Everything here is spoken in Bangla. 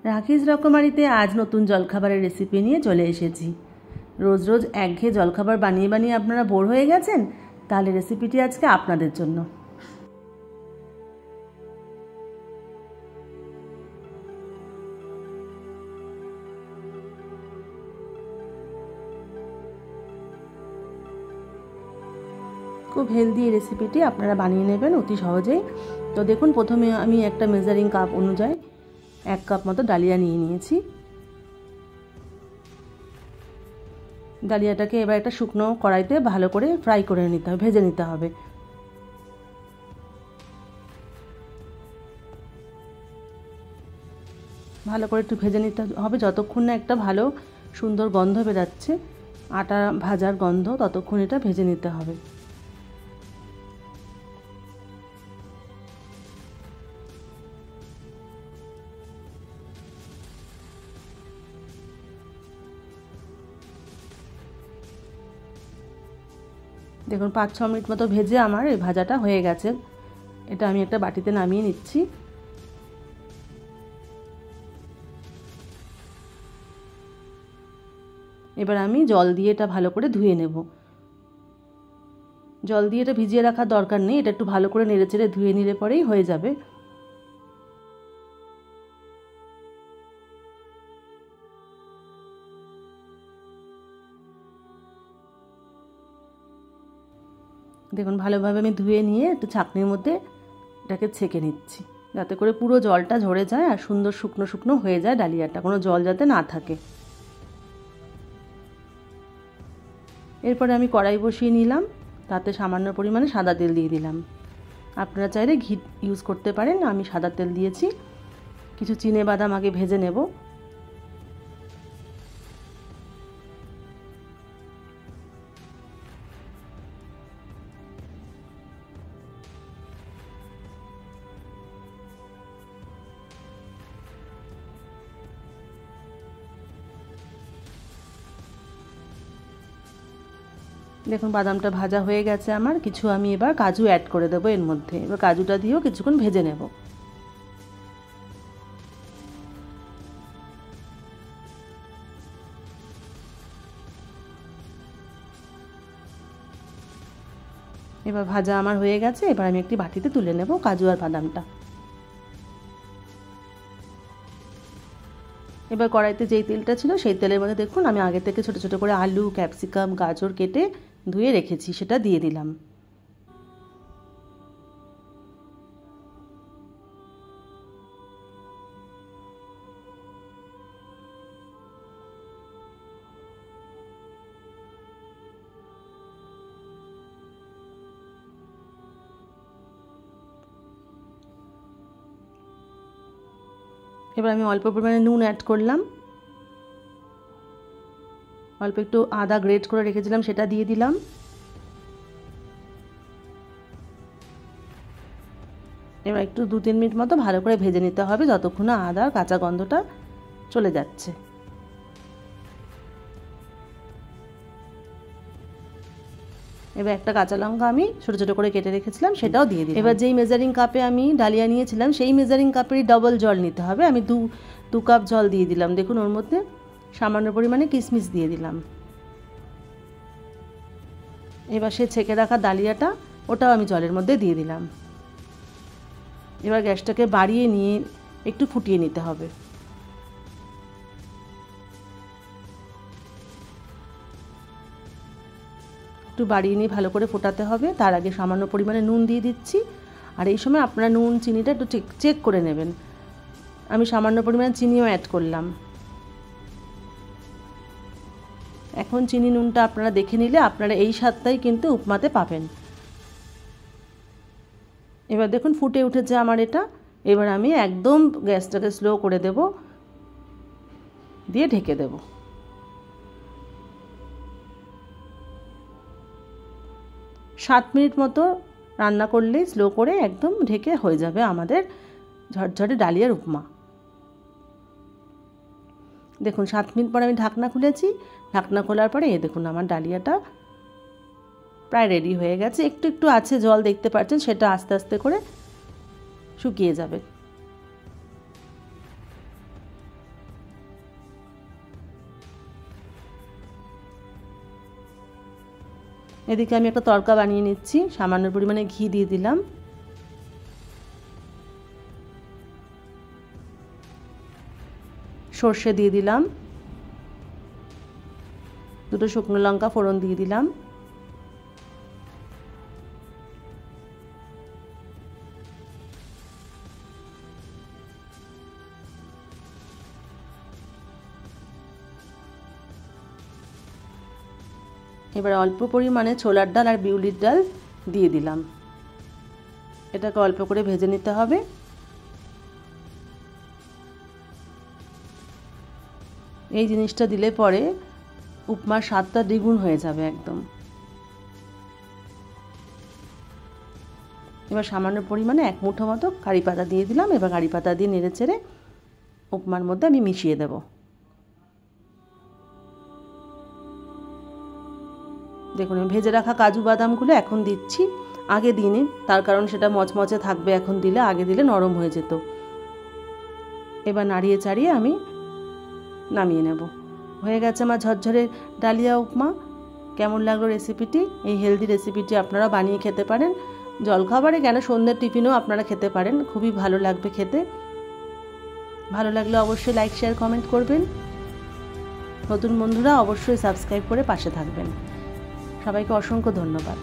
রাখিস রকমারিতে আজ নতুন জলখাবারের রেসিপি নিয়ে চলে এসেছি। রোজ রোজ একঘেয়ে জলখাবার বানিয়ে বানিয়ে আপনারা বোর হয়ে গেছেন, তাহলে রেসিপিটি আজকে আপনাদের জন্য। খুব হেলদি এই রেসিপিটি আপনারা বানিয়ে নেবেন অতি সহজেই। তো দেখুন, প্রথমে আমি একটা মেজারিং কাপ অনুযায়ী 1 কাপ মতো ডালিয়া নিয়ে নিয়েছি। ডালিয়াটাকে এবার একটা শুকনো কড়াইতে ভালো করে ফ্রাই করে নিতে হবে, ভেজে নিতে হবে। ভালো করে একটু ভেজে নিতে হবে যতক্ষণ না একটা ভালো সুন্দর গন্ধ বেরাচ্ছে, আটা ভাজার গন্ধ, ততক্ষণ এটা ভেজে নিতে হবে। দেখুন 5-6 মিনিট মতো ভেজে আমার এই ভাজাটা হয়ে গেছে। এটা আমি একটা বাটিতে নামিয়ে নিচ্ছি। এবার আমি জল দিয়ে এটা ভালো করে ধুয়ে নেব। জল দিয়ে এটা ভিজিয়ে রাখার দরকার নেই, এটা একটু ভালো করে নেড়েচেড়ে ধুয়ে নিলে পরেই হয়ে যাবে। দেখুন ভালোভাবে আমি ধুয়ে নিয়ে একটু ছাঁকনির মধ্যে এটাকে ছেঁকে নিচ্ছি, যাতে করে পুরো জলটা ঝরে যায় আর সুন্দর শুকনো শুকনো হয়ে যায় ডালিয়াটা, কোনো জল যাতে না থাকে। এরপরে আমি কড়াই বসিয়ে নিলাম, তাতে সামান্য পরিমাণে সাদা তেল দিয়ে দিলাম। আপনারা চাইলে ঘি ইউজ করতে পারেন, আমি সাদা তেল দিয়েছি। কিছু চিনে বাদাম আগে ভেজে নেব। দেখুন বাদামটা ভাজা হয়ে গেছে আমার। কিছু আমি এবার কাজু অ্যাড করে দেবো এর মধ্যে। এবার কাজুটা দিয়েও কিছুক্ষণ ভেজে নেব। এবার ভাজা আমার হয়ে গেছে। এবার আমি একটি বাটিতে তুলে নেব কাজু আর বাদামটা। এবার কড়াইতে যেই তেলটা ছিল সেই তেলের মধ্যে দেখুন আমি আগে থেকে ছোট ছোট করে আলু, ক্যাপসিকাম, গাজর কেটে ধুয়ে রেখেছি, সেটা দিয়ে দিলাম। এবার আমি অল্প পরিমাণে নুন অ্যাড করলাম। অল্প একটু আদা গ্রেট করে রেখেছিলাম, সেটা দিয়ে দিলাম। এবার একটু 2-3 মিনিট মতো ভালো করে ভেজে নিতে হবে, যতক্ষণ না আদার কাঁচা গন্ধটা চলে যাচ্ছে। এবার একটা কাঁচা লঙ্কা আমি ছোটো ছোটো করে কেটে রেখেছিলাম, সেটাও দিয়ে দিই। এবার যেই মেজারিং কাপে আমি ডালিয়া নিয়েছিলাম সেই মেজারিং কাপেরই ডবল জল নিতে হবে। আমি দু কাপ জল দিয়ে দিলাম। দেখুন ওর মধ্যে সামান্য পরিমাণে কিশমিশ দিয়ে দিলাম। এবার সে ছেঁকে রাখা ডালিয়াটা ওটাও আমি জলের মধ্যে দিয়ে দিলাম। এবার গ্যাসটাকে বাড়িয়ে নিয়ে একটু ফুটিয়ে নিতে হবে। একটু বাড়িয়ে নিয়ে ভালো করে ফোটাতে হবে। তার আগে সামান্য পরিমাণে নুন দিয়ে দিচ্ছি। আর এই সময় আপনারা নুন চিনিটা একটু চেক করে নেবেন। আমি সামান্য পরিমাণে চিনিও অ্যাড করলাম। এখন চিনি নুনটা আপনারা দেখে নিলে আপনারা এই স্বাদটাই কিন্তু উপমাতে পাবেন। এবার দেখুন ফুটে উঠেছে আমার এটা। এবার আমি একদম গ্যাসটাকে স্লো করে দেব, দিয়ে ঢেকে দেব। সাত মিনিট মতো রান্না করলেই স্লো করে একদম ঢেকে হয়ে যাবে আমাদের ঝরঝরে ডালিয়ার উপমা। দেখুন 7 মিনিট পর আমি ঢাকনা খুলেছি। ঢাকনা খোলার পরে দেখুন আমার ডালিয়াটা প্রায় রেডি হয়ে গেছে। একটু একটু আছে জল, দেখতে পাচ্ছেন, সেটা আস্তে আস্তে করে শুকিয়ে যাবে। এদিকে আমি একটা তড়কা বানিয়ে নিচ্ছি। সামান্য পরিমাণে ঘি দিয়ে দিলাম, সর্ষে দিয়ে দিলাম, দুটো শুকনো লঙ্কা ফোড়ন দিয়ে দিলাম, এবার অল্প পরিমাণে ছোলার ডাল আর বিউলির ডাল দিয়ে দিলাম। এটাকে অল্প করে ভেজে নিতে হবে। এই জিনিসটা দিলে পরে উপমার স্বাদটা দ্বিগুণ হয়ে যাবে একদম। এবার সামান্য পরিমাণে 1 মুঠো মতো কারি পাতা দিয়ে দিলাম। এবার কারি পাতা দিয়ে নেড়ে চেড়ে উপমার মধ্যে আমি মিশিয়ে দেব। দেখুন আমি ভেজে রাখা কাজু বাদামগুলো এখন দিচ্ছি, আগে দিইনি, তার কারণ সেটা মচমচে থাকবে, এখন দিলে, আগে দিলে নরম হয়ে যেত। এবার নাড়িয়ে চাড়িয়ে আমি নামিয়ে নেব। হয়ে গেছে আমার ঝরঝরে ডালিয়া উপমা। কেমন লাগলো রেসিপিটি? এই হেলদি রেসিপিটি আপনারা বানিয়ে খেতে পারেন, জলখাবারে কেন সন্ধ্যের টিফিনেও আপনারা খেতে পারেন, খুবই ভালো লাগবে খেতে। ভালো লাগলে অবশ্যই লাইক শেয়ার কমেন্ট করবেন। নতুন বন্ধুরা অবশ্যই সাবস্ক্রাইব করে পাশে থাকবেন। সবাইকে অসংখ্য ধন্যবাদ।